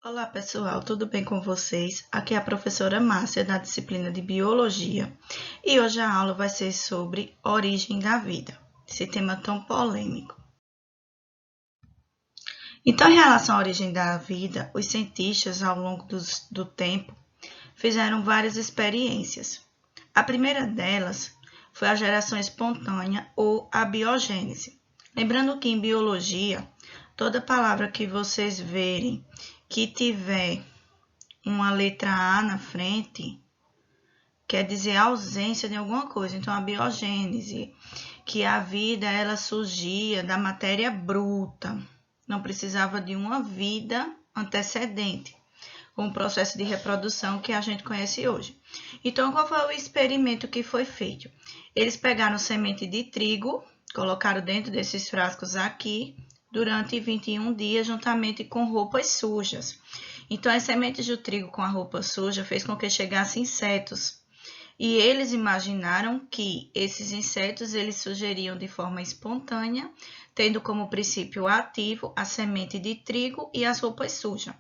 Olá pessoal, tudo bem com vocês? Aqui é a professora Márcia da disciplina de Biologia e hoje a aula vai ser sobre origem da vida, esse tema tão polêmico. Então, em relação à origem da vida, os cientistas ao longo do tempo fizeram várias experiências. A primeira delas foi a geração espontânea ou a biogênese. Lembrando que em biologia, toda palavra que vocês verem que tiver uma letra A na frente, quer dizer ausência de alguma coisa. Então, a biogênese, que a vida ela surgia da matéria bruta, não precisava de uma vida antecedente, com o processo de reprodução que a gente conhece hoje. Então, qual foi o experimento que foi feito? Eles pegaram semente de trigo, colocaram dentro desses frascos aqui, durante 21 dias, juntamente com roupas sujas. Então, as sementes do trigo com a roupa suja fez com que chegassem insetos. E eles imaginaram que esses insetos eles surgiriam de forma espontânea, tendo como princípio ativo a semente de trigo e as roupas sujas.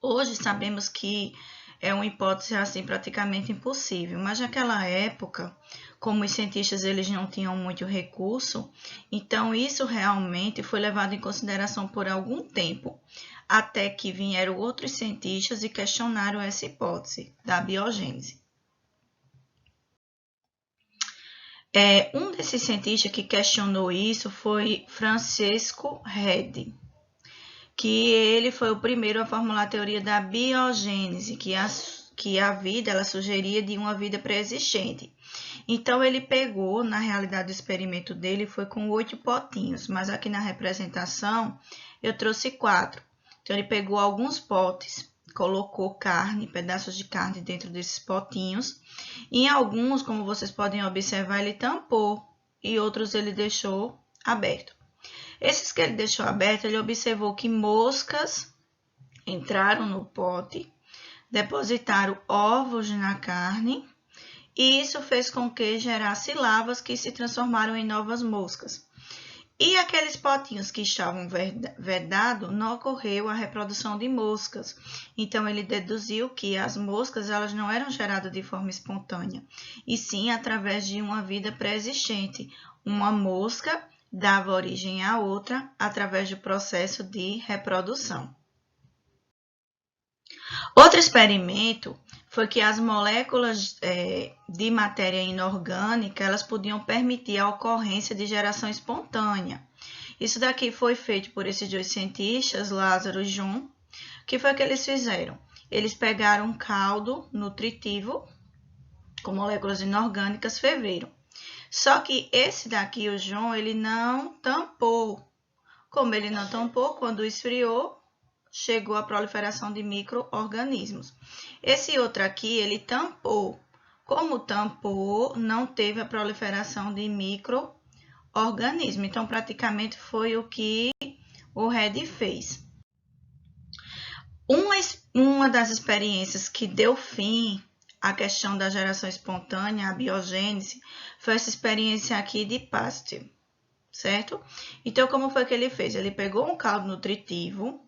Hoje sabemos que é uma hipótese assim praticamente impossível, mas naquela época, como os cientistas eles não tinham muito recurso, então isso realmente foi levado em consideração por algum tempo, até que vieram outros cientistas e questionaram essa hipótese da biogênese. Um desses cientistas que questionou isso foi Francisco Redi, que ele foi o primeiro a formular a teoria da biogênese, que a vida ela sugeria de uma vida pré-existente. Então, ele pegou, na realidade, o experimento dele foi com 8 potinhos, mas aqui na representação eu trouxe 4. Então, ele pegou alguns potes, colocou carne, pedaços de carne dentro desses potinhos, e em alguns, como vocês podem observar, ele tampou, e outros ele deixou aberto. Esses que ele deixou aberto, ele observou que moscas entraram no pote, depositaram ovos na carne, e isso fez com que gerasse larvas que se transformaram em novas moscas. E aqueles potinhos que estavam vedados, não ocorreu a reprodução de moscas. Então, ele deduziu que as moscas elas não eram geradas de forma espontânea, e sim através de uma vida pré-existente. Uma mosca dava origem à outra através do processo de reprodução. Outro experimento foi que as moléculas de matéria inorgânica elas podiam permitir a ocorrência de geração espontânea. Isso daqui foi feito por esses dois cientistas, Lázaro e John. O que foi que eles fizeram? Eles pegaram um caldo nutritivo com moléculas inorgânicas, ferveram. Só que esse daqui, o John, ele não tampou. Como ele não tampou, quando esfriou, chegou a proliferação de micro-organismos. Esse outro aqui, ele tampou. Como tampou, não teve a proliferação de micro-organismos. Então, praticamente foi o que o Redi fez. Uma das experiências que deu fim à questão da geração espontânea, a biogênese, foi essa experiência aqui de Pasteur, certo? Então, como foi que ele fez? Ele pegou um caldo nutritivo,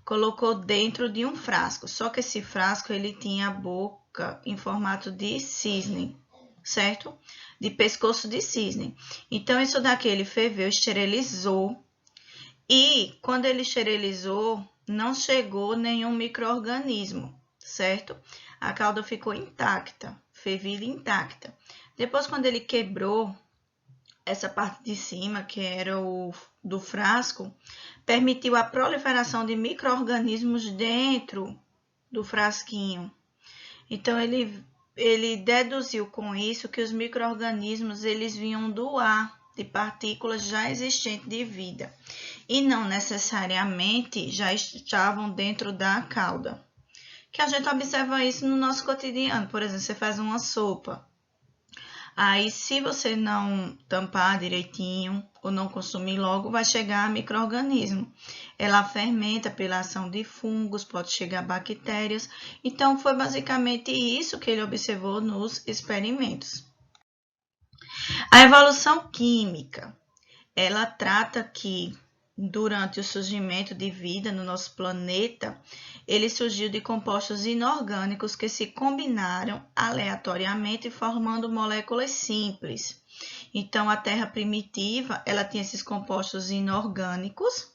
colocou dentro de um frasco, só que esse frasco ele tinha a boca em formato de cisne, certo? De pescoço de cisne. Então, isso daqui ele ferveu, esterilizou, e quando ele esterilizou, não chegou nenhum micro-organismo, certo? A calda ficou intacta, fervida intacta. Depois, quando ele quebrou essa parte de cima, que era o do frasco, permitiu a proliferação de micro-organismos dentro do frasquinho. Então, ele deduziu com isso que os micro-organismos eles vinham do ar, de partículas já existentes de vida, e não necessariamente já estavam dentro da calda. Que a gente observa isso no nosso cotidiano. Por exemplo, você faz uma sopa. Aí, se você não tampar direitinho ou não consumir logo, vai chegar a micro-organismo. Ela fermenta pela ação de fungos, pode chegar a bactérias. Então, foi basicamente isso que ele observou nos experimentos. A evolução química, ela trata que durante o surgimento de vida no nosso planeta, ele surgiu de compostos inorgânicos que se combinaram aleatoriamente formando moléculas simples. Então, a Terra primitiva, ela tinha esses compostos inorgânicos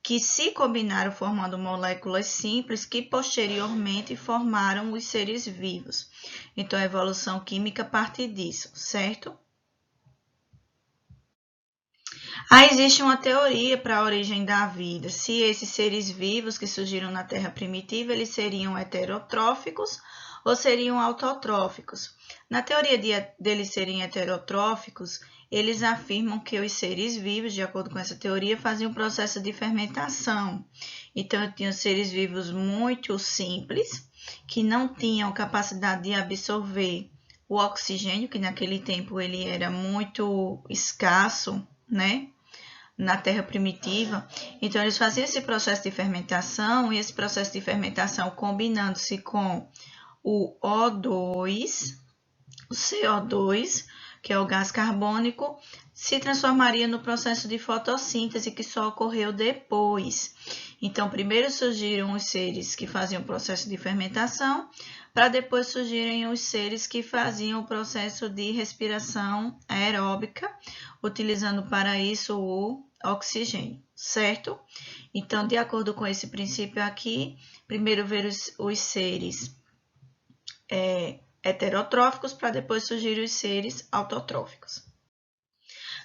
que se combinaram formando moléculas simples que posteriormente formaram os seres vivos. Então, a evolução química parte disso, certo? Existe uma teoria para a origem da vida. Se esses seres vivos que surgiram na Terra primitiva, eles seriam heterotróficos ou seriam autotróficos. Na teoria deles serem heterotróficos, eles afirmam que os seres vivos, de acordo com essa teoria, faziam um processo de fermentação. Então, tinham seres vivos muito simples, que não tinham capacidade de absorver o oxigênio, que naquele tempo ele era muito escasso, né? Na Terra primitiva. Então, eles faziam esse processo de fermentação, e esse processo de fermentação combinando-se com o O2, o CO2, que é o gás carbônico, se transformaria no processo de fotossíntese que só ocorreu depois. Então, primeiro surgiram os seres que faziam o processo de fermentação, para depois surgirem os seres que faziam o processo de respiração aeróbica, utilizando para isso o oxigênio, certo? Então, de acordo com esse princípio aqui, primeiro ver os seres heterotróficos, para depois surgir os seres autotróficos.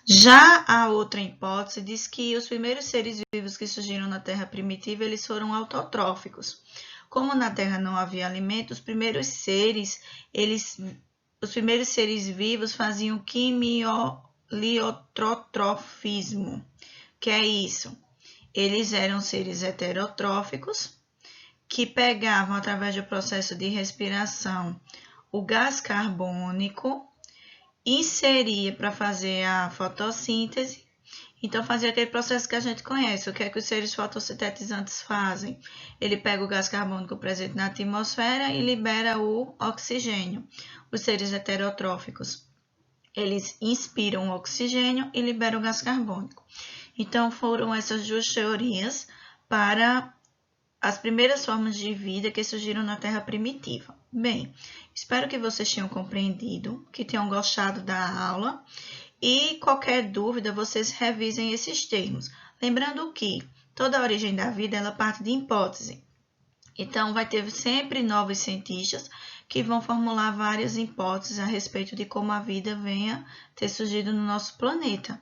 Já a outra hipótese diz que os primeiros seres vivos que surgiram na Terra primitiva, eles foram autotróficos. Como na Terra não havia alimento, os primeiros seres vivos faziam quimioliotrofismo. Que é isso? Eles eram seres heterotróficos que pegavam, através do processo de respiração, o gás carbônico, inseria para fazer a fotossíntese. Então, fazia aquele processo que a gente conhece. O que é que os seres fotossintetizantes fazem? Ele pega o gás carbônico presente na atmosfera e libera o oxigênio. Os seres heterotróficos, eles inspiram o oxigênio e liberam o gás carbônico. Então, foram essas duas teorias para as primeiras formas de vida que surgiram na Terra primitiva. Bem, espero que vocês tenham compreendido, que tenham gostado da aula. E qualquer dúvida, vocês revisem esses termos. Lembrando que toda a origem da vida, ela parte de hipótese. Então, vai ter sempre novos cientistas que vão formular várias hipóteses a respeito de como a vida venha ter surgido no nosso planeta.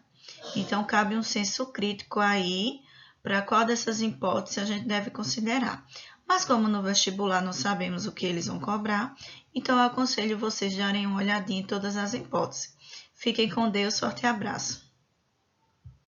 Então, cabe um senso crítico aí para qual dessas hipóteses a gente deve considerar. Mas como no vestibular não sabemos o que eles vão cobrar, então eu aconselho vocês darem uma olhadinha em todas as hipóteses. Fiquem com Deus, forte abraço.